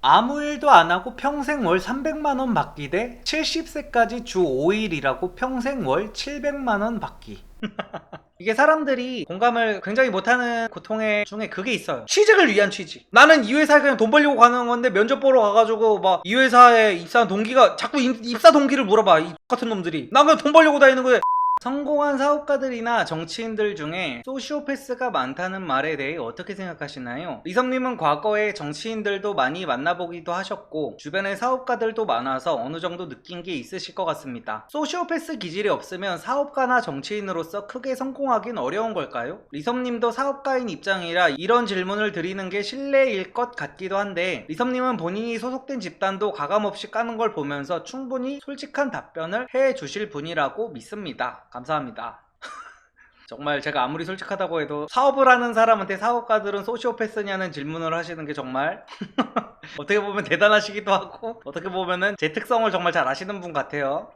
아무 일도 안 하고 평생 월 300만 원 받기 대 70세까지 주 5일 일하고 평생 월 700만 원 받기. 이게 사람들이 공감을 굉장히 못하는 고통의 중에 그게 있어요. 취직을 위한 취직. 나는 이 회사에 그냥 돈 벌려고 가는 건데 면접 보러 가가지고 막 이 회사에 입사한 동기가 자꾸 입사 동기를 물어봐. 이 같은 놈들이. 난 그냥 돈 벌려고 다니는 거야. 성공한 사업가들이나 정치인들 중에 소시오패스가 많다는 말에 대해 어떻게 생각하시나요? 리섭님은 과거에 정치인들도 많이 만나보기도 하셨고 주변에 사업가들도 많아서 어느 정도 느낀 게 있으실 것 같습니다. 소시오패스 기질이 없으면 사업가나 정치인으로서 크게 성공하긴 어려운 걸까요? 리섭님도 사업가인 입장이라 이런 질문을 드리는 게 실례일 것 같기도 한데 리섭님은 본인이 소속된 집단도 가감없이 까는 걸 보면서 충분히 솔직한 답변을 해주실 분이라고 믿습니다. 감사합니다. 정말 제가 아무리 솔직하다고 해도 사업을 하는 사람한테 사업가들은 소시오패스냐는 질문을 하시는 게 정말 어떻게 보면 대단하시기도 하고 어떻게 보면은 제 특성을 정말 잘 아시는 분 같아요.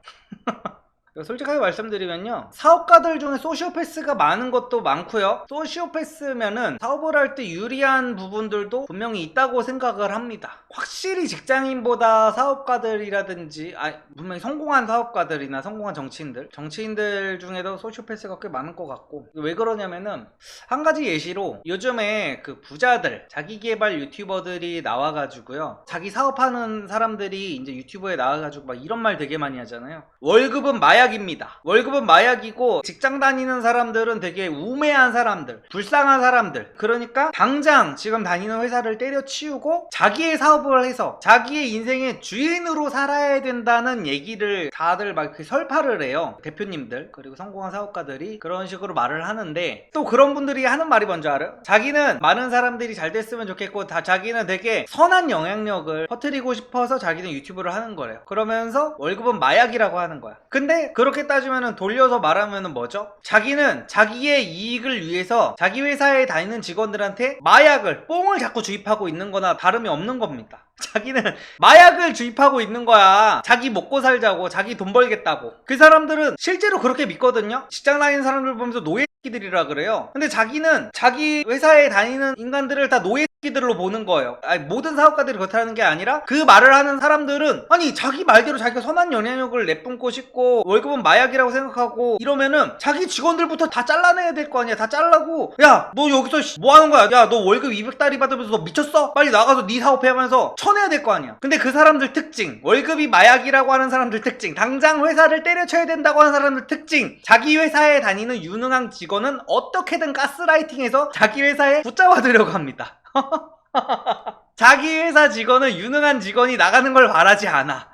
솔직하게 말씀드리면요, 사업가들 중에 소시오패스가 많은 것도 많고요, 소시오패스면은 사업을 할 때 유리한 부분들도 분명히 있다고 생각을 합니다. 확실히 직장인보다 사업가들이라든지 분명히 성공한 사업가들이나 성공한 정치인들 중에도 소시오패스가 꽤 많은 것 같고, 왜 그러냐면은 한 가지 예시로 요즘에 그 부자들, 자기계발 유튜버들이 나와가지고요, 자기 사업하는 사람들이 이제 유튜브에 나와가지고 막 이런 말 되게 많이 하잖아요. 월급은 마약입니다. 월급은 마약이고 직장 다니는 사람들은 되게 우매한 사람들, 불쌍한 사람들, 그러니까 당장 지금 다니는 회사를 때려치우고 자기의 사업을 해서 자기의 인생의 주인으로 살아야 된다는 얘기를 다들 막 이렇게 설파를 해요. 대표님들 그리고 성공한 사업가들이 그런 식으로 말을 하는데, 또 그런 분들이 하는 말이 뭔지 알아요? 자기는 많은 사람들이 잘 됐으면 좋겠고 자기는 되게 선한 영향력을 퍼뜨리고 싶어서 자기는 유튜브를 하는 거래요. 그러면서 월급은 마약이라고 하는 거야. 근데 그렇게 따지면 돌려서 말하면 뭐죠? 자기는 자기의 이익을 위해서 자기 회사에 다니는 직원들한테 마약을, 뽕을 자꾸 주입하고 있는 거나 다름이 없는 겁니다. 자기는 마약을 주입하고 있는 거야. 자기 먹고 살자고, 자기 돈 벌겠다고. 그 사람들은 실제로 그렇게 믿거든요. 직장 다니는 사람들 보면서 노예끼들이라 그래요. 근데 자기는 자기 회사에 다니는 인간들을 다 노예끼들로 보는 거예요. 모든 사업가들이 그렇다는 게 아니라 그 말을 하는 사람들은 자기 말대로 자기가 선한 영향력을 내뿜고 싶고 월급은 마약이라고 생각하고 이러면은 자기 직원들부터 다 잘라내야 될 거 아니야. 다 잘라고, 야 너 여기서 뭐 하는 거야? 야 너 월급 200달러 받으면서 너 미쳤어? 빨리 나가서 네 사업해 하면서 쳐내야 될 거 아니야. 근데 그 사람들 특징, 월급이 마약이라고 하는 사람들 특징, 당장 회사를 때려쳐야 된다고 하는 사람들 특징, 자기 회사에 다니는 유능한 직원은 어떻게든 가스라이팅해서 자기 회사에 붙잡아두려고 합니다. 자기 회사 직원은 유능한 직원이 나가는 걸 바라지 않아.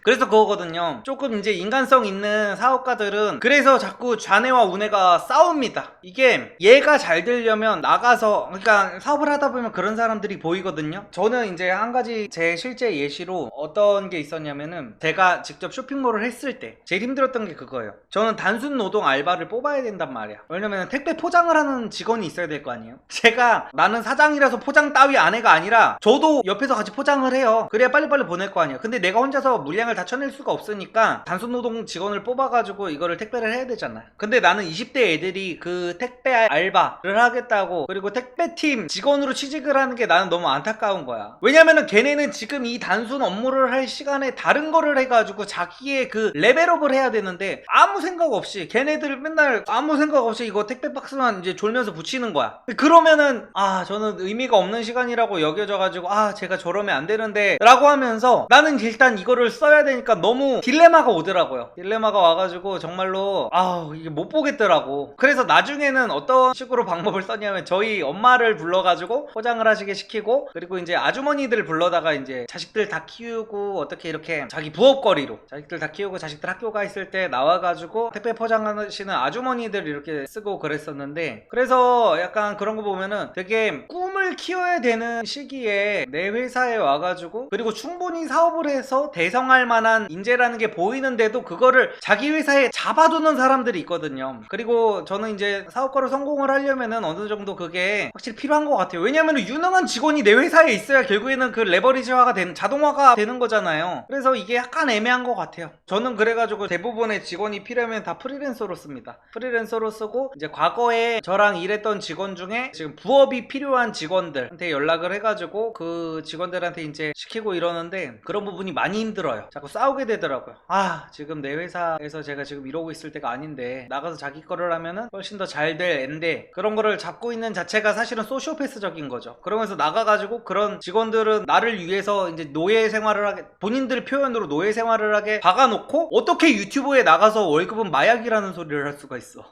그래서 그거거든요. 조금 이제 인간성 있는 사업가들은 그래서 자꾸 좌뇌와 우뇌가 싸웁니다. 이게 얘가 잘 되려면 나가서, 그러니까 사업을 하다 보면 그런 사람들이 보이거든요. 저는 이제 한 가지 제 실제 예시로 어떤 게 있었냐면은, 제가 직접 쇼핑몰을 했을 때 제일 힘들었던 게 그거예요. 저는 단순 노동 알바를 뽑아야 된단 말이야. 왜냐면 택배 포장을 하는 직원이 있어야 될 거 아니에요. 제가 나는 사장이라서 포장 따위 아내가 아니라 저도 옆에서 같이 포장을 해요. 그래야 빨리빨리 보낼 거 아니야. 근데 내가 혼자서 물량을 다 쳐낼 수가 없으니까 단순 노동 직원을 뽑아가지고 이거를 택배를 해야 되잖아요. 근데 나는 20대 애들이 그 택배 알바를 하겠다고, 그리고 택배팀 직원으로 취직을 하는 게 나는 너무 안타까운 거야. 왜냐면은 걔네는 지금 이 단순 업무를 할 시간에 다른 거를 해가지고 자기의 그 레벨업을 해야 되는데 아무 생각 없이, 걔네들 맨날 아무 생각 없이 이거 택배 박스만 이제 졸면서 붙이는 거야. 그러면은 저는 의미가 없는 시간이라고 여겨져가지고 제가 저러면 안 되는데 라고 하면서 나는 일단 이거를 써야 되니까 너무 딜레마가 오더라고요. 딜레마가 와가지고 정말로 이게 못 보겠더라고. 그래서 나중에는 어떤 식으로 방법을 썼냐면, 저희 엄마를 불러가지고 포장을 하시게 시키고, 그리고 이제 아주머니들 불러다가 이제 자식들 다 키우고 어떻게 이렇게 자기 부업거리로 자식들 다 키우고 자식들 학교 가 있을 때 나와가지고 택배 포장하시는 아주머니들 이렇게 쓰고 그랬었는데, 그래서 약간 그런 거 보면은 되게 꿈을 키워야 되는 시기에 내 회사에 와가지고, 그리고 충분히 사업을 해서 대성할 만한 인재라는 게 보이는데도 그거를 자기 회사에 잡아두는 사람들이 있거든요. 그리고 저는 이제 사업가로 성공을 하려면은 어느 정도 그게 확실히 필요한 것 같아요. 왜냐면 유능한 직원이 내 회사에 있어야 결국에는 그 레버리지화가 되는, 자동화가 되는 거잖아요. 그래서 이게 약간 애매한 것 같아요. 저는 그래가지고 대부분의 직원이 필요하면 다 프리랜서로 씁니다. 프리랜서로 쓰고, 이제 과거에 저랑 일했던 직원 중에 지금 부업이 필요한 직원 직원들한테 연락을 해가지고 그 직원들한테 이제 시키고 이러는데 그런 부분이 많이 힘들어요. 자꾸 싸우게 되더라고요. 아, 지금 내 회사에서 제가 지금 이러고 있을 때가 아닌데 나가서 자기 거를 하면은 훨씬 더 잘 될 앤데 그런 거를 잡고 있는 자체가 사실은 소시오패스적인 거죠. 그러면서 나가가지고 그런 직원들은 나를 위해서 이제 노예 생활을 하게, 본인들 표현으로 노예 생활을 하게 박아놓고 어떻게 유튜브에 나가서 월급은 마약이라는 소리를 할 수가 있어.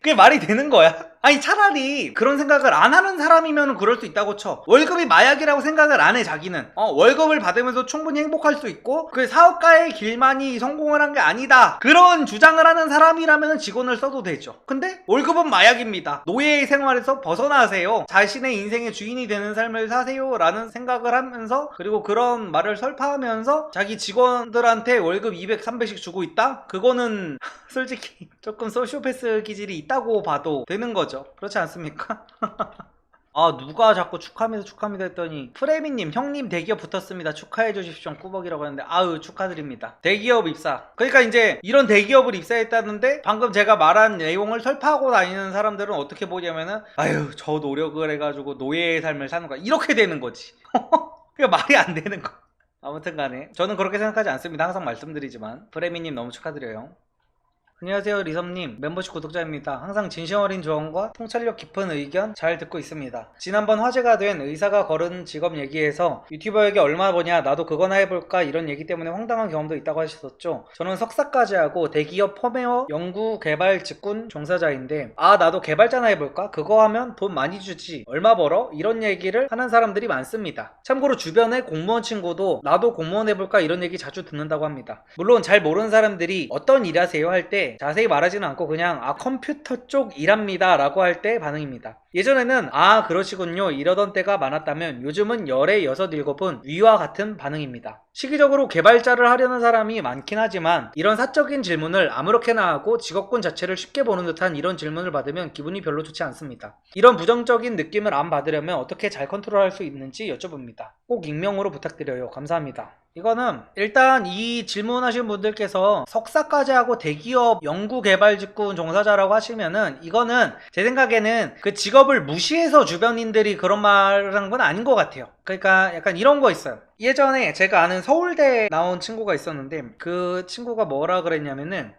그게 말이 되는 거야? 아니, 차라리 그런 생각을 안 하는 사람이면 그럴 수 있다고 쳐. 월급이 마약이라고 생각을 안 해, 자기는. 월급을 받으면서 충분히 행복할 수 있고 그 사업가의 길만이 성공을 한 게 아니다, 그런 주장을 하는 사람이라면 직원을 써도 되죠. 근데 월급은 마약입니다, 노예의 생활에서 벗어나세요, 자신의 인생의 주인이 되는 삶을 사세요 라는 생각을 하면서, 그리고 그런 말을 설파하면서 자기 직원들한테 월급 200, 300씩 주고 있다? 그거는 솔직히 조금 소시오패스 기질이 있다고 봐도 되는 거죠. 그렇지 않습니까? 아, 누가 자꾸 축하합니다 했더니 프레미님, 형님 대기업 붙었습니다, 축하해 주십시오 꾸벅이라고 했는데, 아유, 축하드립니다. 대기업 입사, 그러니까 이제 이런 대기업을 입사했다는데 방금 제가 말한 내용을 설파하고 다니는 사람들은 어떻게 보냐면은, 아유, 저 노력을 해가지고 노예의 삶을 사는 거야, 이렇게 되는 거지. 그게 말이 안 되는 거. 아무튼 간에 저는 그렇게 생각하지 않습니다. 항상 말씀드리지만. 프레미님 너무 축하드려요. 안녕하세요, 리섬님. 멤버십 구독자입니다. 항상 진심 어린 조언과 통찰력 깊은 의견 잘 듣고 있습니다. 지난번 화제가 된 의사가 걸은 직업 얘기에서 유튜버에게 얼마 버냐, 나도 그거나 해볼까, 이런 얘기 때문에 황당한 경험도 있다고 하셨었죠. 저는 석사까지 하고 대기업 펌웨어 연구 개발 직군 종사자인데, 아, 나도 개발자나 해볼까, 그거 하면 돈 많이 주지, 얼마 벌어, 이런 얘기를 하는 사람들이 많습니다. 참고로 주변에 공무원 친구도 나도 공무원 해볼까 이런 얘기 자주 듣는다고 합니다. 물론 잘 모르는 사람들이 어떤 일 하세요 할 때 자세히 말하지는 않고 그냥 아, 컴퓨터 쪽 일합니다 라고 할 때 반응입니다. 예전에는 아, 그러시군요 이러던 때가 많았다면 요즘은 열의 6, 7은 위와 같은 반응입니다. 시기적으로 개발자를 하려는 사람이 많긴 하지만 이런 사적인 질문을 아무렇게나 하고 직업군 자체를 쉽게 보는 듯한 이런 질문을 받으면 기분이 별로 좋지 않습니다. 이런 부정적인 느낌을 안 받으려면 어떻게 잘 컨트롤할 수 있는지 여쭤봅니다. 꼭 익명으로 부탁드려요. 감사합니다. 이거는 일단 이 질문하신 분들께서 석사까지 하고 대기업 연구개발직군 종사자라고 하시면은, 이거는 제 생각에는 그 직업을 무시해서 주변인들이 그런 말을 한 건 아닌 것 같아요. 그러니까 약간 이런 거 있어요. 예전에 제가 아는 서울대 나온 친구가 있었는데 그 친구가 뭐라 그랬냐면은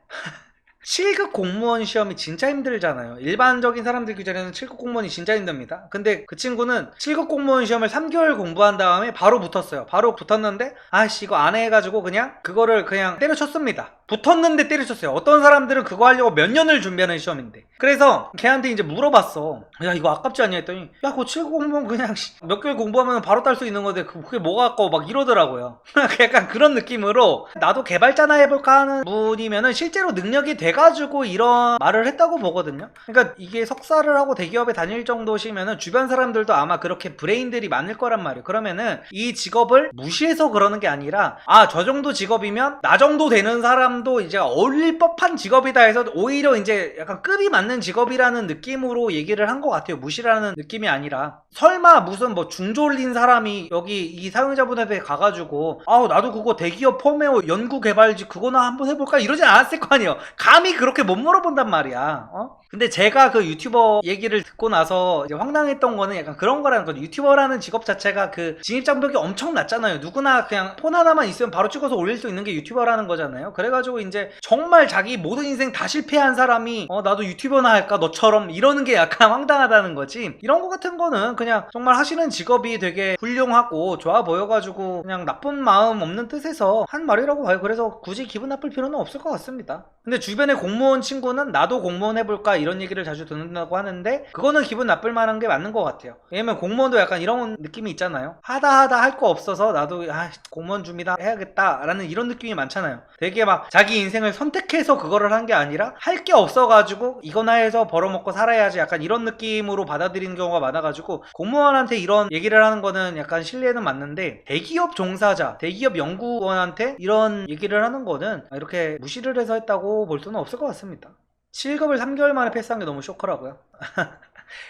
7급 공무원 시험이 진짜 힘들잖아요. 일반적인 사람들 기준에는 7급 공무원이 진짜 힘듭니다. 근데 그 친구는 7급 공무원 시험을 3개월 공부한 다음에 바로 붙었어요. 바로 붙었는데 아씨 이거 안 해가지고 그냥 그거를 그냥 때려쳤습니다. 붙었는데 때려쳤어요. 어떤 사람들은 그거 하려고 몇 년을 준비하는 시험인데. 그래서 걔한테 이제 물어봤어. 야, 이거 아깝지 않냐 했더니, 야, 그거 7급 공무원 그냥 몇 개월 공부하면 바로 딸 수 있는 건데 그게 뭐가 아까워 막 이러더라고요. 약간 그런 느낌으로 나도 개발자나 해볼까 하는 분이면은 실제로 능력이 돼가지고 이런 말을 했다고 보거든요. 그러니까 이게 석사를 하고 대기업에 다닐 정도시면은 주변 사람들도 아마 그렇게 브레인들이 많을 거란 말이에요. 그러면은 이 직업을 무시해서 그러는 게 아니라, 아, 저 정도 직업이면 나 정도 되는 사람도 이제 어울릴 법한 직업이다 해서 오히려 이제 약간 급이 맞는 직업이라는 느낌으로 얘기를 한 것 같아요. 무시라는 느낌이 아니라. 설마 무슨 뭐 중졸린 사람이 여기 이 사용자분한테 가가지고 아우 나도 그거 대기업 펌웨어 연구개발직 그거나 한번 해볼까 이러진 않았을 거 아니에요. 감히 그렇게 못 물어본단 말이야. 근데 제가 그 유튜버 얘기를 듣고 나서 이제 황당했던 거는 약간 그런 거라는 거죠. 유튜버라는 직업 자체가 그 진입장벽이 엄청 낮잖아요. 누구나 그냥 폰 하나만 있으면 바로 찍어서 올릴 수 있는 게 유튜버라는 거잖아요. 그래가지고 이제 정말 자기 모든 인생 다 실패한 사람이 나도 유튜버나 할까 너처럼 이러는 게 약간 황당하다는 거지. 이런 거 같은 거는 그냥 정말 하시는 직업이 되게 훌륭하고 좋아 보여가지고 그냥 나쁜 마음 없는 뜻에서 한 말이라고 봐요. 그래서 굳이 기분 나쁠 필요는 없을 것 같습니다. 근데 주변에 공무원 친구는 나도 공무원 해볼까 이런 얘기를 자주 듣는다고 하는데, 그거는 기분 나쁠 만한 게 맞는 것 같아요. 왜냐면 공무원도 약간 이런 느낌이 있잖아요. 하다 할 거 없어서 나도 공무원 준비다 해야겠다 라는 이런 느낌이 많잖아요. 되게 막 자기 인생을 선택해서 그거를 한 게 아니라 할 게 없어가지고 이거나 해서 벌어먹고 살아야지 약간 이런 느낌으로 받아들이는 경우가 많아가지고, 공무원한테 이런 얘기를 하는 거는 약간 신뢰는 맞는데 대기업 종사자, 대기업 연구원한테 이런 얘기를 하는 거는 이렇게 무시를 해서 했다고 볼 수는 없을 것 같습니다. 7급을 3개월 만에 패스한 게 너무 쇼크라고요.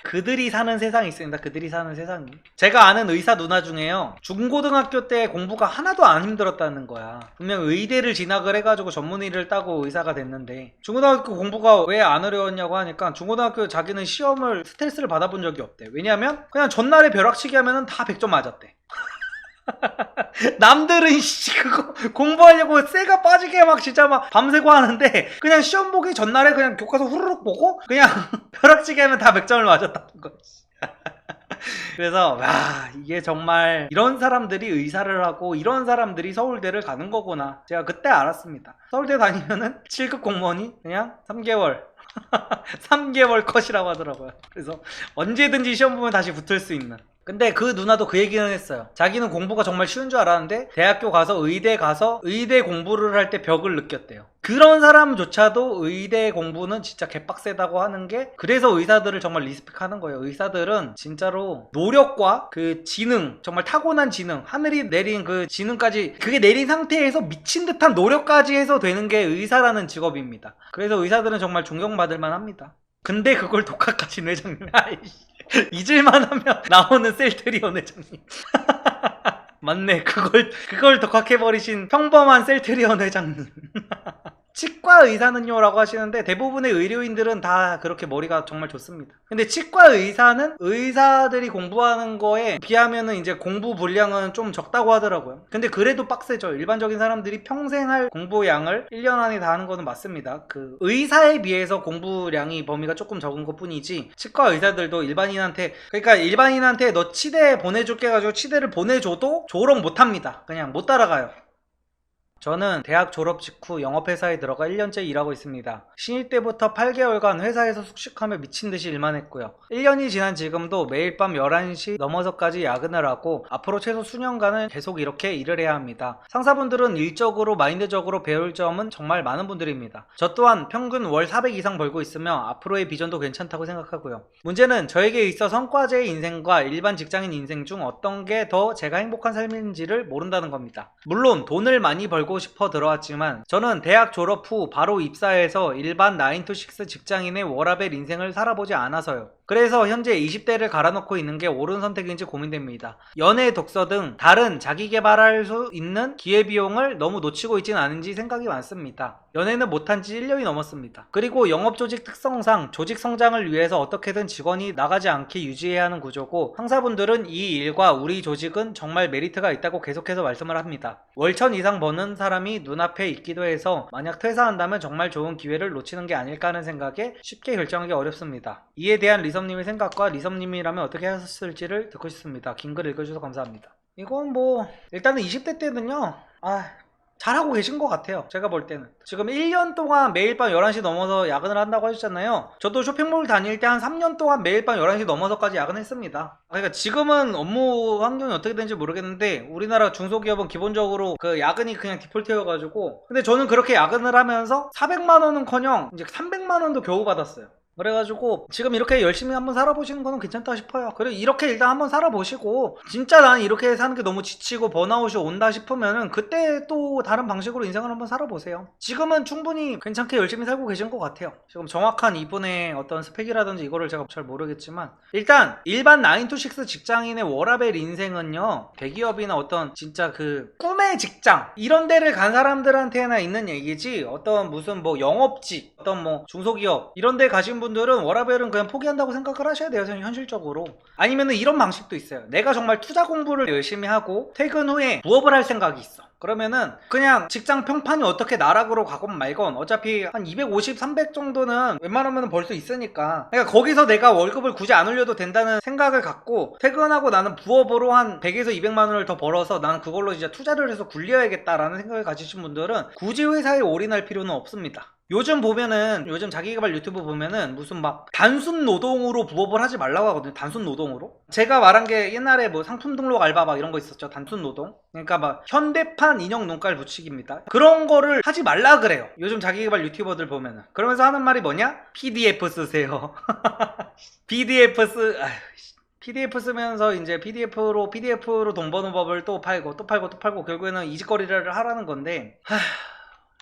그들이 사는 세상이 있습니다. 그들이 사는 세상이. 제가 아는 의사 누나 중에요, 중고등학교 때 공부가 하나도 안 힘들었다는 거야. 분명 의대를 진학을 해가지고 전문의를 따고 의사가 됐는데, 중고등학교 공부가 왜 안 어려웠냐고 하니까 중고등학교 자기는 시험을 스트레스를 받아본 적이 없대. 왜냐면 그냥 전날에 벼락치기 하면은 다 100점 맞았대. 남들은 그거 공부하려고 쇠가 빠지게 막 진짜 막 밤새고 하는데, 그냥 시험 보기 전날에 그냥 교과서 후루룩 보고 그냥 벼락치기 하면 다 100점을 맞았다는 거지. 그래서 와, 이게 정말 이런 사람들이 의사를 하고 이런 사람들이 서울대를 가는 거구나, 제가 그때 알았습니다. 서울대 다니면은 7급 공무원이 그냥 3개월 3개월 컷이라고 하더라고요. 그래서 언제든지 시험 보면 다시 붙을 수 있는. 근데 그 누나도 그 얘기는 했어요. 자기는 공부가 정말 쉬운 줄 알았는데 대학교 가서 의대 공부를 할 때 벽을 느꼈대요. 그런 사람조차도 의대 공부는 진짜 개빡세다고 하는 게, 그래서 의사들을 정말 리스펙하는 거예요. 의사들은 진짜로 노력과 그 지능, 정말 타고난 지능, 하늘이 내린 그 지능까지, 그게 내린 상태에서 미친 듯한 노력까지 해서 되는 게 의사라는 직업입니다. 그래서 의사들은 정말 존경받을 만합니다. 근데 그걸 독학하신 회장님, 아이씨, 잊을만 하면 나오는 셀트리온 회장님. 맞네, 그걸 독학해버리신 평범한 셀트리온 회장님. 치과 의사는요 라고 하시는데, 대부분의 의료인들은 다 그렇게 머리가 정말 좋습니다. 근데 치과 의사는 의사들이 공부하는 거에 비하면은 이제 공부 분량은 좀 적다고 하더라고요. 근데 그래도 빡세죠. 일반적인 사람들이 평생 할 공부량을 1년 안에 다 하는 거는 맞습니다. 그 의사에 비해서 공부량이 범위가 조금 적은 것 뿐이지, 치과 의사들도 일반인한테 너 치대 보내줄게 해가지고 치대를 보내줘도 졸업 못합니다. 그냥 못 따라가요. 저는 대학 졸업 직후 영업회사에 들어가 1년째 일하고 있습니다. 신입 때부터 8개월간 회사에서 숙식하며 미친듯이 일만 했고요. 1년이 지난 지금도 매일 밤 11시 넘어서까지 야근을 하고 앞으로 최소 수년간은 계속 이렇게 일을 해야 합니다. 상사분들은 일적으로 마인드적으로 배울 점은 정말 많은 분들입니다. 저 또한 평균 월 400 이상 벌고 있으며 앞으로의 비전도 괜찮다고 생각하고요. 문제는 저에게 있어 성과제의 인생과 일반 직장인 인생 중 어떤 게 더 제가 행복한 삶인지를 모른다는 겁니다. 물론 돈을 많이 벌고 싶어 들어왔지만 저는 대학 졸업 후 바로 입사해서 일반 9to6 직장인의 워라밸 인생을 살아보지 않아서요. 그래서 현재 20대를 갈아놓고 있는 게 옳은 선택인지 고민됩니다. 연애, 독서 등 다른 자기 개발할 수 있는 기회비용을 너무 놓치고 있진 않은지 생각이 많습니다. 연애는 못한 지 1년이 넘었습니다. 그리고 영업조직 특성상 조직 성장을 위해서 어떻게든 직원이 나가지 않게 유지해야 하는 구조고, 상사분들은 이 일과 우리 조직은 정말 메리트가 있다고 계속해서 말씀을 합니다. 월 1000 이상 버는 사람이 눈앞에 있기도 해서 만약 퇴사한다면 정말 좋은 기회를 놓치는 게 아닐까 하는 생각에 쉽게 결정하기 어렵습니다. 이에 대한 리섭님의 생각과 리섭님이라면 어떻게 하셨을지를 듣고 싶습니다. 긴 글 읽어주셔서 감사합니다. 이건 뭐 일단은 20대 때는요, 잘하고 계신 것 같아요. 제가 볼 때는 지금 1년 동안 매일 밤 11시 넘어서 야근을 한다고 하셨잖아요. 저도 쇼핑몰 다닐 때 한 3년 동안 매일 밤 11시 넘어서까지 야근했습니다. 그러니까 지금은 업무 환경이 어떻게 되는지 모르겠는데, 우리나라 중소기업은 기본적으로 그 야근이 그냥 디폴트여가지고, 근데 저는 그렇게 야근을 하면서 400만원은커녕 이제 300만원도 겨우 받았어요. 그래가지고 지금 이렇게 열심히 한번 살아보시는 거는 괜찮다 싶어요. 그리고 이렇게 일단 한번 살아보시고, 진짜 난 이렇게 사는 게 너무 지치고 번아웃이 온다 싶으면은 그때 또 다른 방식으로 인생을 한번 살아보세요. 지금은 충분히 괜찮게 열심히 살고 계신 것 같아요. 지금 정확한 이분의 어떤 스펙이라든지 이거를 제가 잘 모르겠지만, 일단 일반 9to6 직장인의 워라밸 인생은요, 대기업이나 어떤 진짜 그 꿈의 직장 이런 데를 간 사람들한테나 있는 얘기지, 어떤 무슨 뭐 영업직, 어떤 뭐 중소기업 이런 데 가신 분들은 워라밸은 그냥 포기한다고 생각을 하셔야 돼요. 현실적으로. 아니면은 이런 방식도 있어요. 내가 정말 투자 공부를 열심히 하고 퇴근 후에 부업을 할 생각이 있어. 그러면은 그냥 직장 평판이 어떻게 나락으로 가건 말건 어차피 한 250, 300 정도는 웬만하면 벌 수 있으니까, 그러니까 거기서 내가 월급을 굳이 안 올려도 된다는 생각을 갖고 퇴근하고 나는 부업으로 한 100에서 200만 원을 더 벌어서 나는 그걸로 진짜 투자를 해서 굴려야겠다라는 생각을 가지신 분들은 굳이 회사에 올인할 필요는 없습니다. 요즘 자기개발 유튜브 보면은 무슨 막 단순 노동으로 부업을 하지 말라고 하거든요. 단순 노동으로. 제가 말한 게 옛날에 뭐 상품 등록 알바 막 이런 거 있었죠. 단순 노동. 그러니까 막 현대판 인형 눈깔 붙이기입니다. 그런 거를 하지 말라 그래요. 요즘 자기개발 유튜버들 보면은. 그러면서 하는 말이 뭐냐? PDF 쓰세요. PDF 쓰면서 이제 PDF로 돈 버는 법을 또 팔고 결국에는 이직거리를 하라는 건데,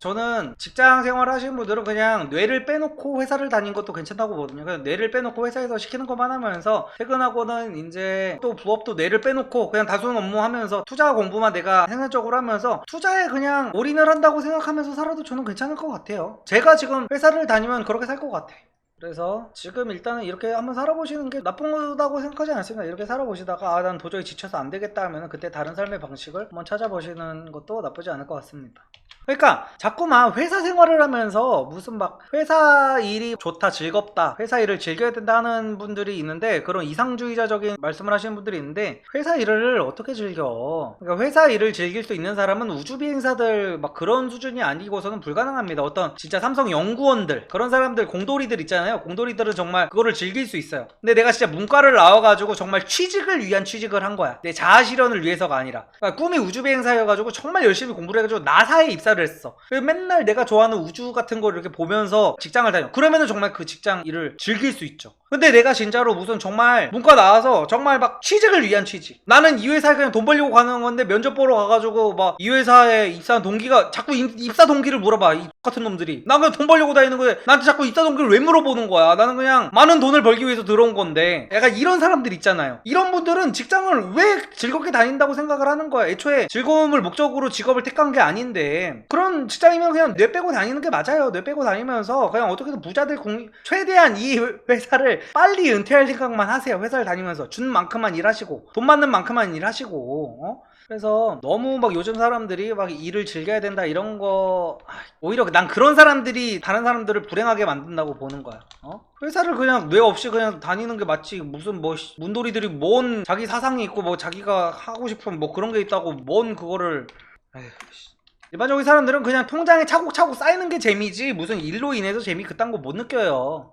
저는 직장 생활 하시는 분들은 그냥 뇌를 빼놓고 회사를 다닌 것도 괜찮다고 보거든요. 그냥 뇌를 빼놓고 회사에서 시키는 것만 하면서 퇴근하고는 이제 또 부업도 뇌를 빼놓고 그냥 단순 업무 하면서 투자 공부만 내가 생산적으로 하면서 투자에 그냥 올인을 한다고 생각하면서 살아도 저는 괜찮을 것 같아요. 제가 지금 회사를 다니면 그렇게 살 것 같아. 그래서 지금 일단은 이렇게 한번 살아보시는 게 나쁜 거다고 생각하지 않습니다. 이렇게 살아보시다가 난 도저히 지쳐서 안 되겠다 하면 그때 다른 삶의 방식을 한번 찾아보시는 것도 나쁘지 않을 것 같습니다. 그러니까 자꾸만 회사 생활을 하면서 무슨 막 회사 일이 좋다 즐겁다 회사 일을 즐겨야 된다 하는 분들이 있는데, 그런 이상주의자적인 말씀을 하시는 분들이 있는데 회사 일을 어떻게 즐겨. 그러니까 회사 일을 즐길 수 있는 사람은 우주비행사들 막 그런 수준이 아니고서는 불가능합니다. 어떤 진짜 삼성 연구원들 그런 사람들 공돌이들 있잖아요. 공돌이들은 정말 그거를 즐길 수 있어요. 근데 내가 진짜 문과를 나와가지고 정말 취직을 위한 취직을 한 거야. 내 자아실현을 위해서가 아니라. 그러니까 꿈이 우주비행사여가지고 정말 열심히 공부를 해가지고 나사에 입사를 했어. 그래서 맨날 내가 좋아하는 우주 같은 걸 이렇게 보면서 직장을 다녀. 그러면은 정말 그 직장 일을 즐길 수 있죠. 근데 내가 진짜로 무슨 정말 문과 나와서 정말 막 취직을 위한 취직. 나는 이 회사에 그냥 돈 벌려고 가는 건데 면접 보러 가가지고 막 이 회사에 입사한 동기가 자꾸 입사 동기를 물어봐. 이 같은 놈들이. 난 그냥 돈 벌려고 다니는 거에 나한테 자꾸 입사 동기를 왜 물어보는 거야. 나는 그냥 많은 돈을 벌기 위해서 들어온 건데. 약간 이런 사람들 있잖아요. 이런 분들은 직장을 왜 즐겁게 다닌다고 생각을 하는 거야. 애초에 즐거움을 목적으로 직업을 택한 게 아닌데, 그런 직장이면 그냥 뇌 빼고 다니는 게 맞아요. 뇌 빼고 다니면서 그냥 어떻게든 부자들 최대한 이 회사를 빨리 은퇴할 생각만 하세요. 회사를 다니면서 준 만큼만 일하시고 돈 받는 만큼만 일하시고. 그래서 너무 막 요즘 사람들이 막 일을 즐겨야 된다 이런 거, 오히려 난 그런 사람들이 다른 사람들을 불행하게 만든다고 보는 거야. 회사를 그냥 뇌 없이 그냥 다니는 게 맞지. 무슨 뭐 문돌이들이 뭔 자기 사상이 있고 뭐 자기가 하고 싶은 뭐 그런 게 있다고 뭔 그거를. 에휴. 일반적인 사람들은 그냥 통장에 차곡차곡 쌓이는 게 재미지 무슨 일로 인해서 재미 그딴 거 못 느껴요.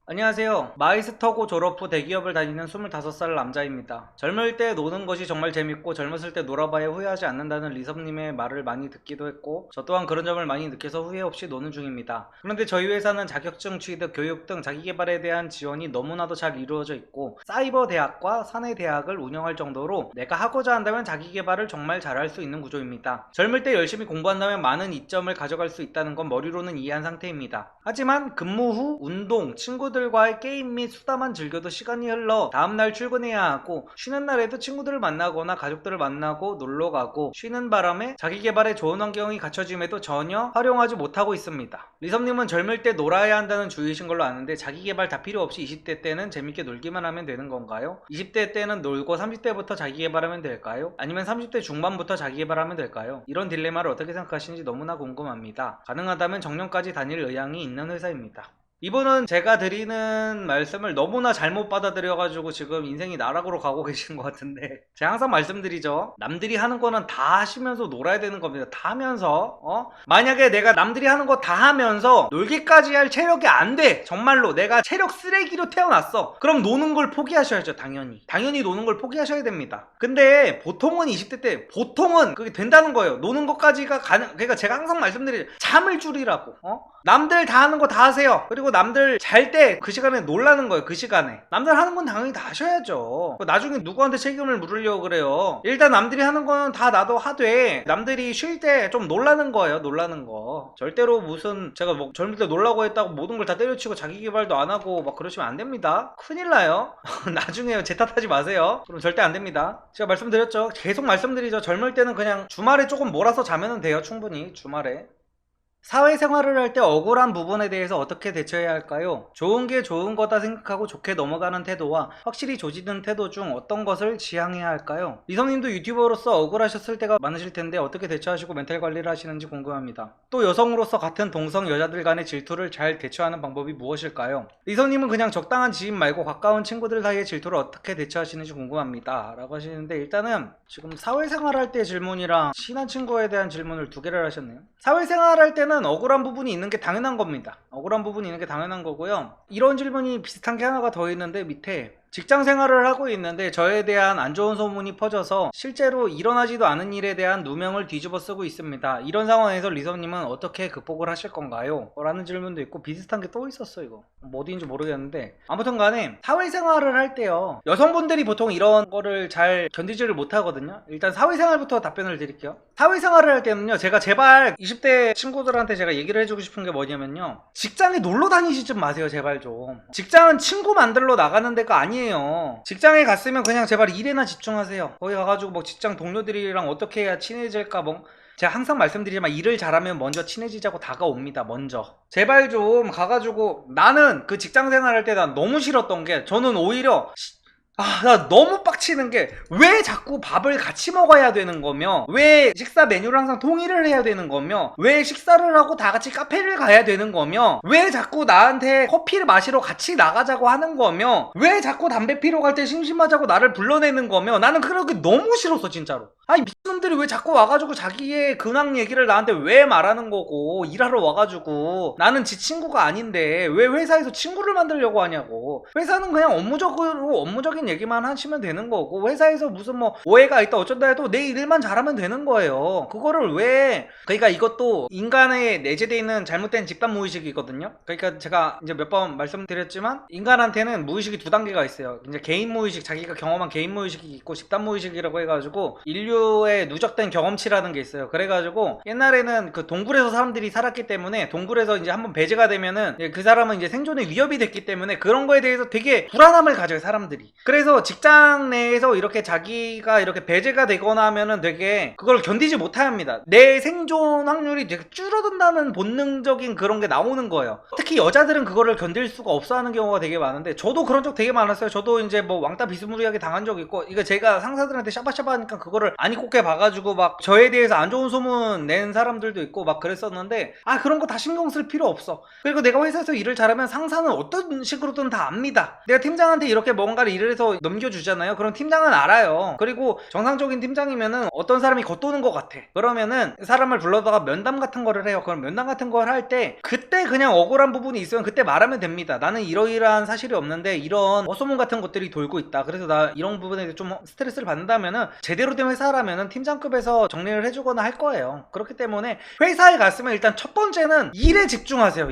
안녕하세요. 마이스터고 졸업 후 대기업을 다니는 25살 남자입니다. 젊을 때 노는 것이 정말 재밌고 젊었을 때 놀아봐야 후회하지 않는다는 리섭님의 말을 많이 듣기도 했고 저 또한 그런 점을 많이 느껴서 후회 없이 노는 중입니다. 그런데 저희 회사는 자격증 취득, 교육 등 자기개발에 대한 지원이 너무나도 잘 이루어져 있고 사이버 대학과 사내 대학을 운영할 정도로 내가 하고자 한다면 자기개발을 정말 잘할 수 있는 구조입니다. 젊을 때 열심히 공부한다면 많은 이점을 가져갈 수 있다는 건 머리로는 이해한 상태입니다. 하지만 근무 후 운동, 친구들과의 게임 및 수다만 즐겨도 시간이 흘러 다음날 출근해야 하고 쉬는 날에도 친구들을 만나거나 가족들을 만나고 놀러가고 쉬는 바람에 자기개발에 좋은 환경이 갖춰짐에도 전혀 활용하지 못하고 있습니다. 리섭님은 젊을 때 놀아야 한다는 주의이신 걸로 아는데 자기개발 다 필요 없이 20대 때는 재밌게 놀기만 하면 되는 건가요? 20대 때는 놀고 30대부터 자기개발하면 될까요? 아니면 30대 중반부터 자기개발하면 될까요? 이런 딜레마를 어떻게 생각하시는지 너무나 궁금합니다. 가능하다면 정년까지 다닐 의향이 있는 회사입니다. 이분은 제가 드리는 말씀을 너무나 잘못 받아들여가지고 지금 인생이 나락으로 가고 계신 것 같은데, 제가 항상 말씀드리죠. 남들이 하는 거는 다 하시면서 놀아야 되는 겁니다. 다 하면서 만약에 내가 남들이 하는 거 다 하면서 놀기까지 할 체력이 안 돼, 정말로 내가 체력 쓰레기로 태어났어, 그럼 노는 걸 포기하셔야죠. 당연히 노는 걸 포기하셔야 됩니다. 근데 보통은 20대 때 보통은 그게 된다는 거예요. 노는 것까지가 그러니까 제가 항상 말씀드리죠. 잠을 줄이라고. 남들 다 하는 거 다 하세요. 그리고 남들 잘 때 그 시간에 놀라는 거예요. 그 시간에 남들 하는 건 당연히 다 하셔야죠. 나중에 누구한테 책임을 물으려고 그래요. 일단 남들이 하는 거는 다 나도 하되 남들이 쉴 때 좀 놀라는 거예요. 놀라는 거. 절대로 무슨 제가 뭐 젊을 때 놀라고 했다고 모든 걸 다 때려치고 자기 개발도 안 하고 막 그러시면 안 됩니다. 큰일 나요. 나중에 제 탓하지 마세요. 그럼 절대 안 됩니다. 제가 말씀드렸죠. 계속 말씀드리죠. 젊을 때는 그냥 주말에 조금 몰아서 자면 돼요. 충분히 주말에. 사회생활을 할 때 억울한 부분에 대해서 어떻게 대처해야 할까요? 좋은 게 좋은 거다 생각하고 좋게 넘어가는 태도와 확실히 조지는 태도 중 어떤 것을 지향해야 할까요? 리성님도 유튜버로서 억울하셨을 때가 많으실 텐데 어떻게 대처하시고 멘탈 관리를 하시는지 궁금합니다. 또 여성으로서 같은 동성 여자들 간의 질투를 잘 대처하는 방법이 무엇일까요? 리성님은 그냥 적당한 지인 말고 가까운 친구들 사이의 질투를 어떻게 대처하시는지 궁금합니다. 라고 하시는데, 일단은 지금 사회생활 할 때 질문이랑 친한 친구에 대한 질문을 두 개를 하셨네요. 사회생활 할 때는 억울한 부분이 있는 게 당연한 겁니다. 억울한 부분이 있는 게 당연한 거고요. 이런 질문이 비슷한 게 하나가 더 있는데 밑에 직장 생활을 하고 있는데 저에 대한 안 좋은 소문이 퍼져서 실제로 일어나지도 않은 일에 대한 누명을 뒤집어 쓰고 있습니다. 이런 상황에서 리섭님은 어떻게 극복을 하실 건가요? 라는 질문도 있고 비슷한 게 또 있었어. 이거 뭐 어디인지 모르겠는데 아무튼 간에 사회생활을 할 때요, 여성분들이 보통 이런 거를 잘 견디지를 못하거든요. 일단 사회생활부터 답변을 드릴게요. 사회생활을 할 때는요, 제가 제발 20대 친구들한테 제가 얘기를 해주고 싶은 게 뭐냐면요, 직장에 놀러 다니지 좀 마세요. 제발 좀. 직장은 친구 만들러 나가는 데가 아니에요. 직장에 갔으면 그냥 제발 일에나 집중하세요. 거기 가가지고 뭐 직장 동료들이랑 어떻게 해야 친해질까, 뭐 제가 항상 말씀드리지만 일을 잘하면 먼저 친해지자고 다가옵니다. 먼저 제발 좀 가가지고, 나는 그 직장 생활할 때 난 너무 싫었던 게, 저는 오히려 나 너무 빡치는 게, 왜 자꾸 밥을 같이 먹어야 되는 거며, 왜 식사 메뉴를 항상 통일을 해야 되는 거며, 왜 식사를 하고 다 같이 카페를 가야 되는 거며, 왜 자꾸 나한테 커피를 마시러 같이 나가자고 하는 거며, 왜 자꾸 담배 피러 갈 때 심심하자고 나를 불러내는 거며, 나는 그렇게 너무 싫었어 진짜로. 아니 미친놈들이 왜 자꾸 와가지고 자기의 근황 얘기를 나한테 왜 말하는 거고, 일하러 와가지고 나는 지 친구가 아닌데 왜 회사에서 친구를 만들려고 하냐고. 회사는 그냥 업무적인 얘기만 하시면 되는 거고, 회사에서 무슨 뭐 오해가 있다 어쩐다 해도 내 일만 잘하면 되는 거예요. 그거를 왜, 그러니까 이것도 인간의 내재되어 있는 잘못된 집단 무의식이거든요. 그러니까 제가 이제 몇 번 말씀드렸지만, 인간한테는 무의식이 두 단계가 있어요. 이제 개인 무의식, 자기가 경험한 개인 무의식이 있고, 집단 무의식이라고 해가지고 인류의 누적된 경험치라는 게 있어요. 그래가지고 옛날에는 그 동굴에서 사람들이 살았기 때문에, 동굴에서 이제 한번 배제가 되면은 그 사람은 이제 생존의 위협이 됐기 때문에 그런 거에 대해서 되게 불안함을 가져요, 사람들이. 그래서 직장 내에서 이렇게 자기가 이렇게 배제가 되거나 하면은 되게 그걸 견디지 못합니다. 내 생존 확률이 되게 줄어든다는 본능적인 그런 게 나오는 거예요. 특히 여자들은 그거를 견딜 수가 없어 하는 경우가 되게 많은데, 저도 그런 적 되게 많았어요. 저도 이제 뭐 왕따 비스무리하게 당한 적 있고, 이거 제가 상사들한테 샤바샤바 하니까 그거를 아니 꼽게 봐가지고 막 저에 대해서 안 좋은 소문 낸 사람들도 있고 막 그랬었는데, 그런 거 다 신경 쓸 필요 없어. 그리고 내가 회사에서 일을 잘하면 상사는 어떤 식으로든 다 압니다. 내가 팀장한테 이렇게 뭔가를 일을 해서 넘겨주잖아요. 그럼 팀장은 알아요. 그리고 정상적인 팀장이면은 어떤 사람이 겉도는 것 같아. 그러면은 사람을 불러다가 면담 같은 거를 해요. 그럼 면담 같은 걸 할 때 그때 그냥 억울한 부분이 있으면 그때 말하면 됩니다. 나는 이러이러한 사실이 없는데 이런 헛소문 같은 것들이 돌고 있다. 그래서 나 이런 부분에 좀 스트레스를 받는다면은, 제대로 된 회사라면은 팀장급에서 정리를 해주거나 할 거예요. 그렇기 때문에 회사에 갔으면 일단 첫 번째는 일에 집중하세요.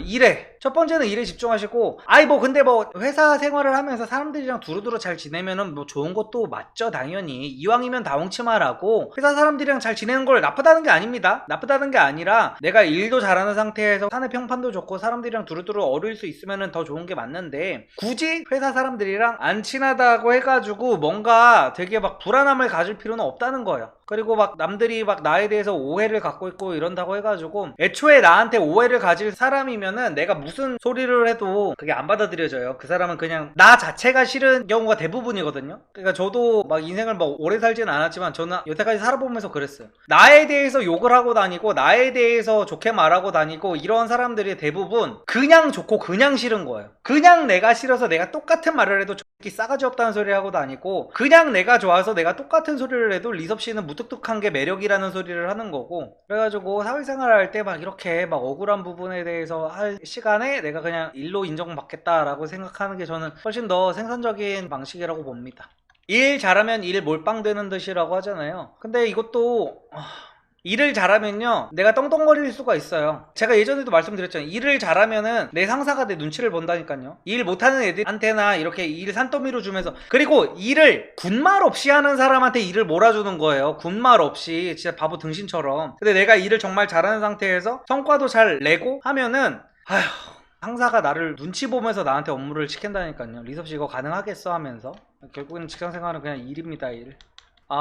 첫 번째는 일에 집중하시고, 근데 회사 생활을 하면서 사람들이랑 두루두루 잘 지내면은 뭐 좋은 것도 맞죠. 당연히 이왕이면 다홍치마라고. 회사 사람들이랑 잘 지내는 걸 나쁘다는 게 아닙니다. 나쁘다는 게 아니라, 내가 일도 잘하는 상태에서 사내 평판도 좋고 사람들이랑 두루두루 어울릴 수 있으면은 더 좋은 게 맞는데, 굳이 회사 사람들이랑 안 친하다고 해가지고 뭔가 되게 막 불안함을 가질 필요는 없다는 거예요. 그리고 막 남들이 막 나에 대해서 오해를 갖고 있고 이런다고 해가지고, 애초에 나한테 오해를 가질 사람이면은 내가 무슨 소리를 해도 그게 안 받아들여져요. 그 사람은 그냥 나 자체가 싫은 경우가 대부분이거든요. 그러니까 저도 막 인생을 막 오래 살지는 않았지만, 저는 여태까지 살아보면서 그랬어요. 나에 대해서 욕을 하고 다니고 나에 대해서 좋게 말하고 다니고 이런 사람들이 대부분 그냥 좋고 그냥 싫은 거예요. 그냥 내가 싫어서 내가 똑같은 말을 해도 싸가지 없다는 소리 하고 다니고, 그냥 내가 좋아서 내가 똑같은 소리를 해도 리섭씨는 무뚝뚝한 게 매력이라는 소리를 하는 거고. 그래가지고 사회생활 할 때 막 이렇게 막 억울한 부분에 대해서 할 시간에 내가 그냥 일로 인정받겠다라고 생각하는 게 저는 훨씬 더 생산적인 방식이라고 봅니다. 일 잘하면 일 몰빵 되는 듯이라고 하잖아요. 근데 이것도 일을 잘하면요, 내가 떵떵거릴 수가 있어요. 제가 예전에도 말씀드렸잖아요. 일을 잘하면은 내 상사가 내 눈치를 본다니까요. 일 못하는 애들한테나 이렇게 일 산더미로 주면서, 그리고 일을 군말 없이 하는 사람한테 일을 몰아주는 거예요. 군말 없이 진짜 바보 등신처럼. 근데 내가 일을 정말 잘하는 상태에서 성과도 잘 내고 하면은, 상사가 나를 눈치 보면서 나한테 업무를 시킨다니까요. 리섭씨 이거 가능하겠어 하면서. 결국에는 직장생활은 그냥 일입니다, 일.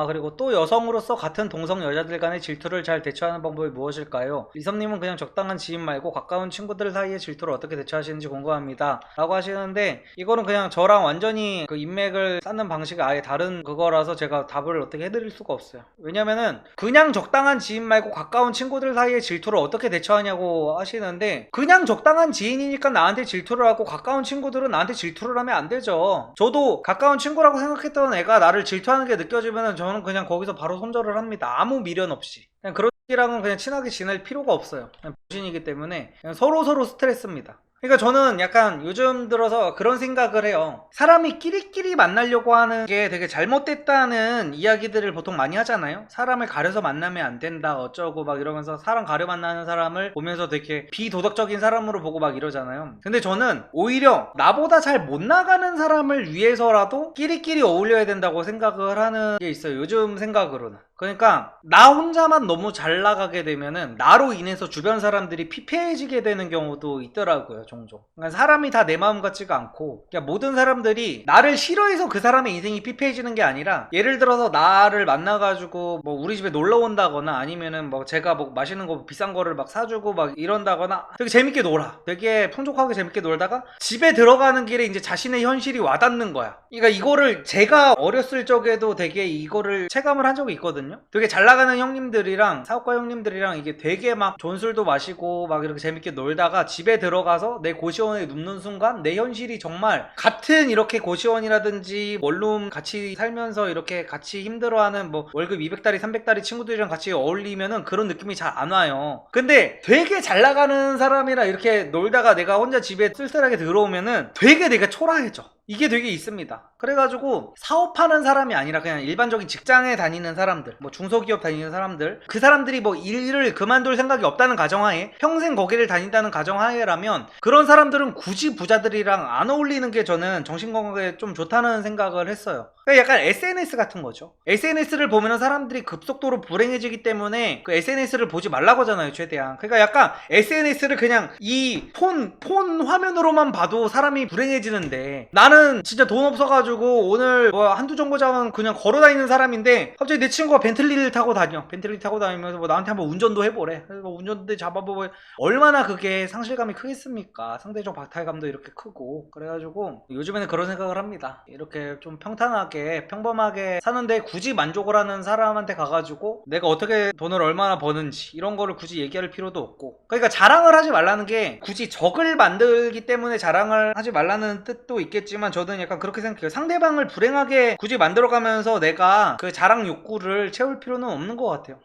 그리고 또 여성으로서 같은 동성 여자들 간의 질투를 잘 대처하는 방법이 무엇일까요? 리섭님은 그냥 적당한 지인 말고 가까운 친구들 사이의 질투를 어떻게 대처하시는지 궁금합니다 라고 하시는데, 이거는 그냥 저랑 완전히 그 인맥을 쌓는 방식이 아예 다른 그거라서 제가 답을 어떻게 해드릴 수가 없어요. 왜냐면은 그냥 적당한 지인 말고 가까운 친구들 사이의 질투를 어떻게 대처하냐고 하시는데, 그냥 적당한 지인이니까 나한테 질투를 하고 가까운 친구들은 나한테 질투를 하면 안 되죠. 저도 가까운 친구라고 생각했던 애가 나를 질투하는 게 느껴지면은 저는 그냥 거기서 바로 손절을 합니다. 아무 미련 없이. 그냥 그런 애랑은 그냥 친하게 지낼 필요가 없어요. 그냥 부신이기 때문에 그냥 서로 스트레스입니다. 그러니까 저는 약간 요즘 들어서 그런 생각을 해요. 사람이 끼리끼리 만나려고 하는 게 되게 잘못됐다는 이야기들을 보통 많이 하잖아요. 사람을 가려서 만나면 안 된다 어쩌고 막 이러면서 사람 가려 만나는 사람을 보면서 되게 비도덕적인 사람으로 보고 막 이러잖아요. 근데 저는 오히려 나보다 잘 못 나가는 사람을 위해서라도 끼리끼리 어울려야 된다고 생각을 하는 게 있어요. 요즘 생각으로는. 그러니까 나 혼자만 너무 잘 나가게 되면은 나로 인해서 주변 사람들이 피폐해지게 되는 경우도 있더라고요, 종종. 그러니까 사람이 다 내 마음 같지가 않고, 그러니까 모든 사람들이 나를 싫어해서 그 사람의 인생이 피폐해지는 게 아니라, 예를 들어서 나를 만나가지고 뭐 우리 집에 놀러 온다거나 아니면은 뭐 제가 뭐 맛있는 거 비싼 거를 막 사주고 막 이런다거나 되게 재밌게 놀아. 되게 풍족하게 재밌게 놀다가 집에 들어가는 길에 이제 자신의 현실이 와닿는 거야. 그러니까 이거를 제가 어렸을 적에도 되게 이거를 체감을 한 적이 있거든요. 되게 잘 나가는 형님들이랑 사업가 형님들이랑 이게 되게 막 좋은 술도 마시고 막 이렇게 재밌게 놀다가 집에 들어가서 내 고시원에 눕는 순간 내 현실이 정말 같은 이렇게 고시원이라든지 원룸 같이 살면서 이렇게 같이 힘들어하는 뭐 월급 200달이 300달이 친구들이랑 같이 어울리면은 그런 느낌이 잘 안 와요. 근데 되게 잘 나가는 사람이랑 이렇게 놀다가 내가 혼자 집에 쓸쓸하게 들어오면은 되게 내가 초라해져. 이게 되게 있습니다. 그래가지고 사업하는 사람이 아니라 그냥 일반적인 직장에 다니는 사람들, 뭐 중소기업 다니는 사람들, 그 사람들이 뭐 일을 그만둘 생각이 없다는 가정하에 평생 거기를 다닌다는 가정하에라면 그런 사람들은 굳이 부자들이랑 안 어울리는 게 저는 정신건강에 좀 좋다는 생각을 했어요. 그러니까 약간 SNS 같은 거죠. SNS를 보면 사람들이 급속도로 불행해지기 때문에 그 SNS를 보지 말라고 하잖아요, 최대한. 그러니까 약간 SNS를 그냥 이 폰 화면으로만 봐도 사람이 불행해지는데, 나는 진짜 돈 없어가지고 오늘 뭐 한두 정거장은 그냥 걸어다니는 사람인데 갑자기 내 친구가 벤틀리를 타고 다녀. 벤틀리 타고 다니면서 뭐 나한테 한번 운전도 해보래. 그래서 뭐 운전대 잡아보고, 얼마나 그게 상실감이 크겠습니까? 상대적 박탈감도 이렇게 크고. 그래가지고 요즘에는 그런 생각을 합니다. 이렇게 좀 평탄하게 평범하게 사는데 굳이 만족을 하는 사람한테 가가지고 내가 어떻게 돈을 얼마나 버는지 이런 거를 굳이 얘기할 필요도 없고, 그러니까 자랑을 하지 말라는 게 굳이 적을 만들기 때문에 자랑을 하지 말라는 뜻도 있겠지만, 저는 약간 그렇게 생각해요. 상대방을 불행하게 굳이 만들어가면서 내가 그 자랑 욕구를 채울 필요는 없는 것 같아요.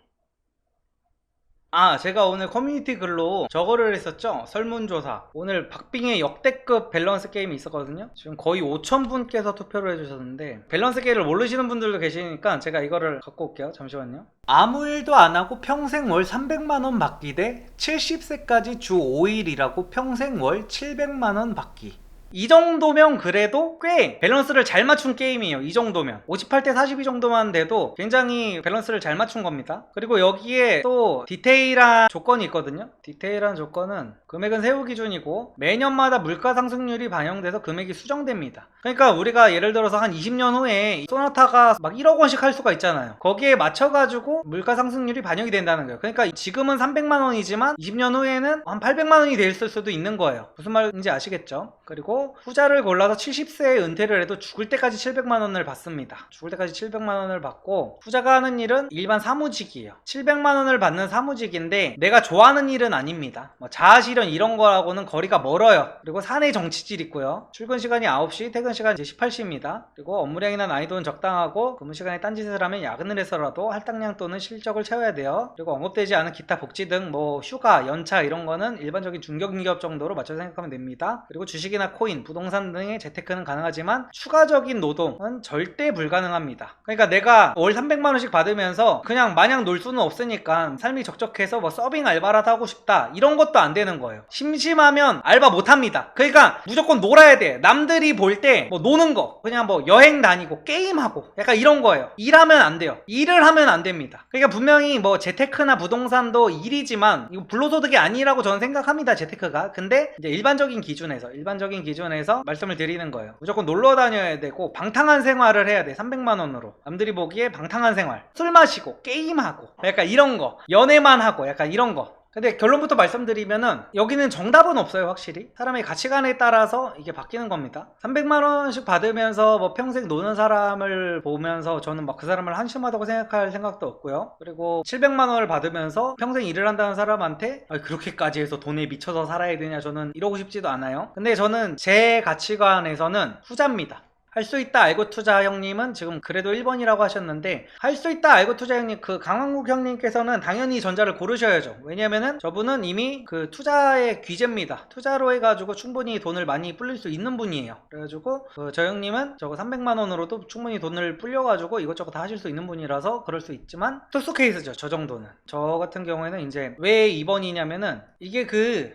제가 오늘 커뮤니티 글로 저거를 했었죠. 설문조사. 오늘 박빙의 역대급 밸런스 게임이 있었거든요. 지금 거의 5,000분께서 투표를 해주셨는데, 밸런스 게임을 모르시는 분들도 계시니까 제가 이거를 갖고 올게요. 잠시만요. 아무 일도 안 하고 평생 월 300만원 받기 대 70세까지 주 5일 일하고 평생 월 700만원 받기. 이 정도면 그래도 꽤 밸런스를 잘 맞춘 게임이에요. 이 정도면 58대 42 정도만 돼도 굉장히 밸런스를 잘 맞춘 겁니다. 그리고 여기에 또 디테일한 조건이 있거든요. 디테일한 조건은 금액은 세후 기준이고 매년마다 물가 상승률이 반영돼서 금액이 수정됩니다. 그러니까 우리가 예를 들어서 한 20년 후에 소나타가 막 1억 원씩 할 수가 있잖아요. 거기에 맞춰가지고 물가 상승률이 반영이 된다는 거예요. 그러니까 지금은 300만 원이지만 20년 후에는 한 800만 원이 될 수도 있는 거예요. 무슨 말인지 아시겠죠? 그리고 후자를 골라서 70세에 은퇴를 해도 죽을 때까지 700만 원을 받습니다. 죽을 때까지 700만 원을 받고, 후자가 하는 일은 일반 사무직이에요. 700만 원을 받는 사무직인데 내가 좋아하는 일은 아닙니다. 뭐 자아실현 이런 거하고는 거리가 멀어요. 그리고 사내 정치질 있고요. 출근 시간이 9시, 퇴근 시간 이제 18시입니다. 그리고 업무량이나 난이도는 적당하고 근무 시간에 딴짓을 하면 야근을 해서라도 할당량 또는 실적을 채워야 돼요. 그리고 언급되지 않은 기타 복지 등 뭐 휴가, 연차 이런 거는 일반적인 중견기업 정도로 맞춰서 생각하면 됩니다. 그리고 주식이나 코인, 부동산 등의 재테크는 가능하지만 추가적인 노동은 절대 불가능합니다. 그러니까 내가 월 300만 원씩 받으면서 그냥 마냥 놀 수는 없으니까 삶이 적적해서 뭐 서빙 알바라도 하고 싶다 이런 것도 안 되는 거예요. 심심하면 알바 못 합니다. 그러니까 무조건 놀아야 돼. 남들이 볼 때 뭐 노는 거, 그냥 뭐 여행 다니고 게임하고 약간 이런 거예요. 일하면 안 돼요. 일을 하면 안 됩니다. 그러니까 분명히 뭐 재테크나 부동산도 일이지만 이거 불로소득이 아니라고 저는 생각합니다. 재테크가. 근데 이제 일반적인 기준에서 말씀을 드리는 거예요. 무조건 놀러 다녀야 되고 방탕한 생활을 해야 돼. 300만 원으로 남들이 보기에 방탕한 생활, 술 마시고 게임하고 약간 이런 거, 연애만 하고 약간 이런 거. 근데 결론부터 말씀드리면은 여기는 정답은 없어요. 확실히 사람의 가치관에 따라서 이게 바뀌는 겁니다. 300만 원씩 받으면서 뭐 평생 노는 사람을 보면서 저는 막 그 사람을 한심하다고 생각할 생각도 없고요. 그리고 700만 원을 받으면서 평생 일을 한다는 사람한테 그렇게까지 해서 돈에 미쳐서 살아야 되냐, 저는 이러고 싶지도 않아요. 근데 저는 제 가치관에서는 후자입니다. 할 수 있다 알고 투자 형님은 지금 그래도 1번이라고 하셨는데, 할 수 있다 알고 투자 형님, 그 강왕국 형님께서는 당연히 전자를 고르셔야죠. 왜냐면은 저분은 이미 그 투자의 귀재입니다. 투자로 해가지고 충분히 돈을 많이 불릴 수 있는 분이에요. 그래가지고 저 형님은 저거 300만원으로도 충분히 돈을 불려가지고 이것저것 다 하실 수 있는 분이라서 그럴 수 있지만 특수 케이스죠. 저 정도는. 저 같은 경우에는 이제 왜 2번이냐면은, 이게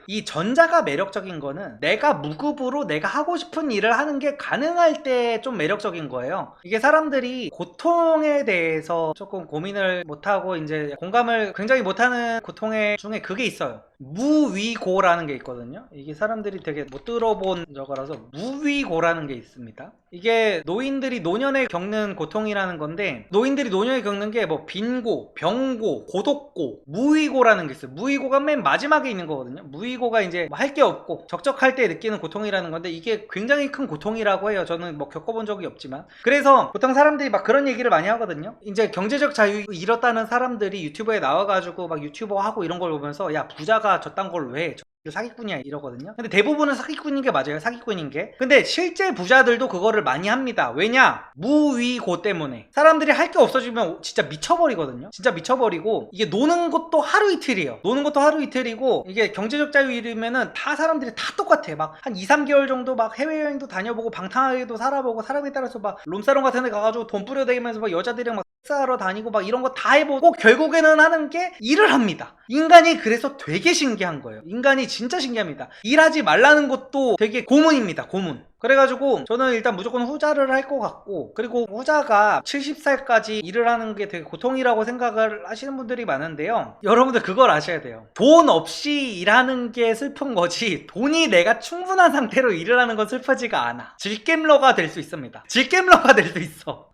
이 전자가 매력적인 거는 내가 무급으로 내가 하고 싶은 일을 하는 게 가능할 때 좀 매력적인 거예요. 이게 사람들이 고통에 대해서 조금 고민을 못하고 이제 공감을 굉장히 못하는 고통의 중에 그게 있어요. 무위고라는 게 있거든요. 이게 사람들이 되게 못 들어본 저거라서 무위고라는 게 있습니다. 이게 노인들이 노년에 겪는 고통이라는 건데, 노인들이 노년에 겪는 게 뭐 빈고, 병고, 고독고, 무위고라는 게 있어요. 무위고가 맨 마지막에 있는 거거든요. 무위고가 이제 뭐 할 게 없고 적적할 때 느끼는 고통이라는 건데, 이게 굉장히 큰 고통이라고 해요. 저는 뭐 겪어본 적이 없지만. 그래서 보통 사람들이 막 그런 얘기를 많이 하거든요. 이제 경제적 자유 잃었다는 사람들이 유튜브에 나와가지고 막 유튜버 하고 이런 걸 보면서, 야 부자가 저딴 걸 왜 해? 사기꾼이야 이러거든요. 근데 대부분은 사기꾼인 게 맞아요. 사기꾼인 게. 근데 실제 부자들도 그거를 많이 합니다. 왜냐? 무위고 때문에. 사람들이 할 게 없어지면 진짜 미쳐버리거든요. 진짜 미쳐버리고, 이게 노는 것도 하루 이틀이에요. 노는 것도 하루 이틀이고, 이게 경제적 자유 잃으면은 다 사람들이 다 똑같아. 막 한 2, 3개월 정도 막 해외여행도 다녀보고 방탕하게도 살아보고, 사람에 따라서 막 룸사롱 같은 데 가가지고 돈 뿌려대면서 막 여자들이랑 막 섹스하러 다니고 막 이런 거 다 해보고 결국에는 하는 게 일을 합니다. 인간이 그래서 되게 신기한 거예요. 인간이 진짜 신기합니다. 일하지 말라는 것도 되게 고문입니다. 고문. 그래가지고 저는 일단 무조건 후자를 할 것 같고, 그리고 후자가 70살까지 일을 하는 게 되게 고통이라고 생각을 하시는 분들이 많은데요. 여러분들 그걸 아셔야 돼요. 돈 없이 일하는 게 슬픈 거지, 돈이 내가 충분한 상태로 일을 하는 건 슬프지가 않아. 질겜러가 될 수 있습니다. 질겜러가 될 수 있어.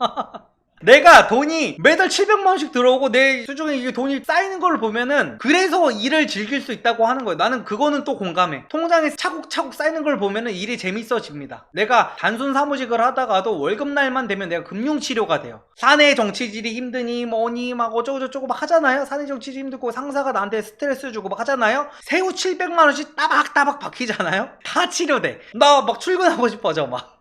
내가 돈이 매달 700만원씩 들어오고 내 수중에 이게 돈이 쌓이는 걸 보면은 그래서 일을 즐길 수 있다고 하는 거예요. 나는 그거는 또 공감해. 통장에 차곡차곡 쌓이는 걸 보면은 일이 재밌어집니다. 내가 단순 사무직을 하다가도 월급날만 되면 내가 금융치료가 돼요. 사내 정치질이 힘드니 뭐니 막 어쩌고저쩌고 막 하잖아요. 사내 정치질 힘들고 상사가 나한테 스트레스 주고 막 하잖아요. 세후 700만원씩 따박따박 박히잖아요. 다 치료돼. 나 막 출근하고 싶어져 막.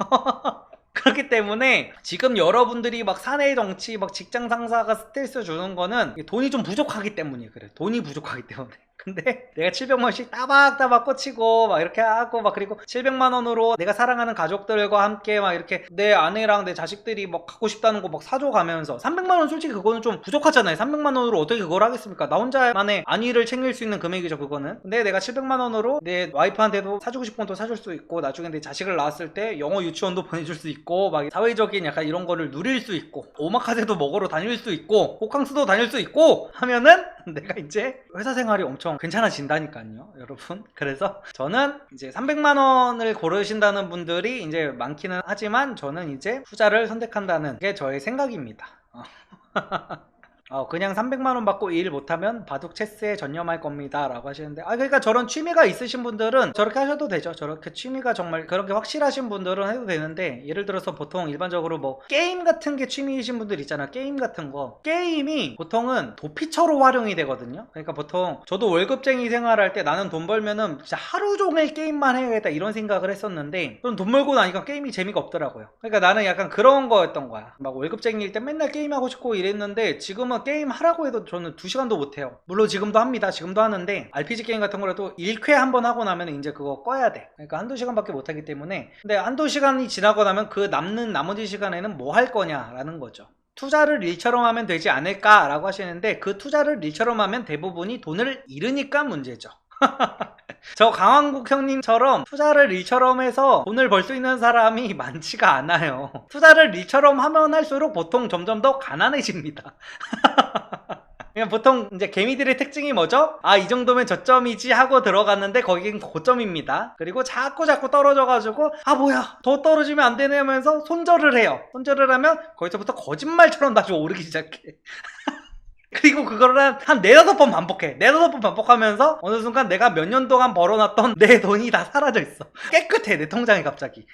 그렇기 때문에 지금 여러분들이 막 사내 정치, 막 직장 상사가 스트레스 주는 거는 돈이 좀 부족하기 때문이에요. 그래. 돈이 부족하기 때문에. 근데 내가 700만원씩 따박따박 꽂히고 막 이렇게 하고 막, 그리고 700만원으로 내가 사랑하는 가족들과 함께 막 이렇게 내 아내랑 내 자식들이 막 갖고 싶다는 거 막 사줘 가면서, 300만원 솔직히 그거는 좀 부족하잖아요. 300만원으로 어떻게 그걸 하겠습니까? 나 혼자만의 안위를 챙길 수 있는 금액이죠, 그거는. 근데 내가 700만원으로 내 와이프한테도 사주고 싶은 것도 사줄 수 있고, 나중에 내 자식을 낳았을 때 영어 유치원도 보내줄 수 있고, 막 사회적인 약간 이런 거를 누릴 수 있고, 오마카세도 먹으러 다닐 수 있고, 호캉스도 다닐 수 있고 하면은 내가 이제 회사 생활이 엄청 괜찮아진다니까요, 여러분. 그래서 저는 이제 300만원을 고르신다는 분들이 이제 많기는 하지만, 저는 이제 후자를 선택한다는 게 저의 생각입니다. 그냥 300만원 받고 일 못하면 바둑 체스에 전념할 겁니다 라고 하시는데, 그러니까 저런 취미가 있으신 분들은 저렇게 하셔도 되죠. 저렇게 취미가 정말 그렇게 확실하신 분들은 해도 되는데, 예를 들어서 보통 일반적으로 뭐 게임 같은 게 취미이신 분들 있잖아. 게임 같은 거. 게임이 보통은 도피처로 활용이 되거든요. 그러니까 보통 저도 월급쟁이 생활할 때 나는 돈 벌면은 진짜 하루 종일 게임만 해야겠다 이런 생각을 했었는데, 돈 벌고 나니까 게임이 재미가 없더라고요. 그러니까 나는 약간 그런 거였던 거야. 막 월급쟁이일 때 맨날 게임하고 싶고 이랬는데, 지금은 게임 하라고 해도 저는 2시간도 못해요. 물론 지금도 합니다. 지금도 하는데, RPG 게임 같은 거라도 1회 한번 하고 나면 이제 그거 꺼야 돼. 그러니까 1~2시간밖에 못하기 때문에. 근데 1~2시간이 지나고 나면 그 남는 나머지 시간에는 뭐 할 거냐라는 거죠. 투자를 일처럼 하면 되지 않을까라고 하시는데, 그 투자를 일처럼 하면 대부분이 돈을 잃으니까 문제죠. 저 강왕국 형님처럼 투자를 일처럼 해서 돈을 벌 수 있는 사람이 많지가 않아요. 투자를 일처럼 하면 할수록 보통 점점 더 가난해집니다. 그냥 보통 이제 개미들의 특징이 뭐죠? 이 정도면 저점이지 하고 들어갔는데 거긴 고점입니다. 그리고 자꾸 떨어져가지고 뭐야 더 떨어지면 안 되네 하면서 손절을 해요. 손절을 하면 거기서부터 거짓말처럼 다시 오르기 시작해. 그리고 그거를 한 4~5번 반복해. 4~5번 반복하면서 어느 순간 내가 몇 년 동안 벌어놨던 내 돈이 다 사라져 있어. 깨끗해, 내 통장이 갑자기.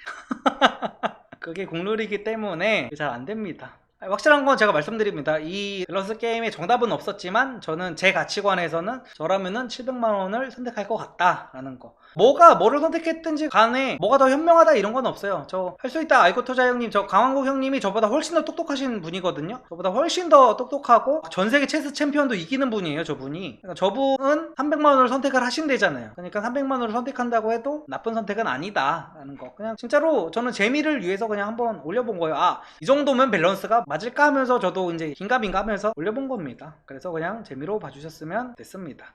그게 국룰이기 때문에 잘 안 됩니다. 확실한 건 제가 말씀드립니다. 이 밸런스 게임에 정답은 없었지만, 저는 제 가치관에서는 저라면은 700만원을 선택할 것 같다라는 거. 뭐가 뭐를 선택했든지 간에 뭐가 더 현명하다 이런 건 없어요. 저 할 수 있다 아이고 투자 형님, 저 강한국 형님이 저보다 훨씬 더 똑똑하신 분이거든요. 저보다 훨씬 더 똑똑하고 전세계 체스 챔피언도 이기는 분이에요 저분이. 그러니까 저분은 300만 원을 선택을 하신대잖아요. 그러니까 300만 원을 선택한다고 해도 나쁜 선택은 아니다 라는 거. 그냥 진짜로 저는 재미를 위해서 그냥 한번 올려본 거예요. 아, 이 정도면 밸런스가 맞을까 하면서 저도 이제 긴가민가 하면서 올려본 겁니다. 그래서 그냥 재미로 봐주셨으면 됐습니다.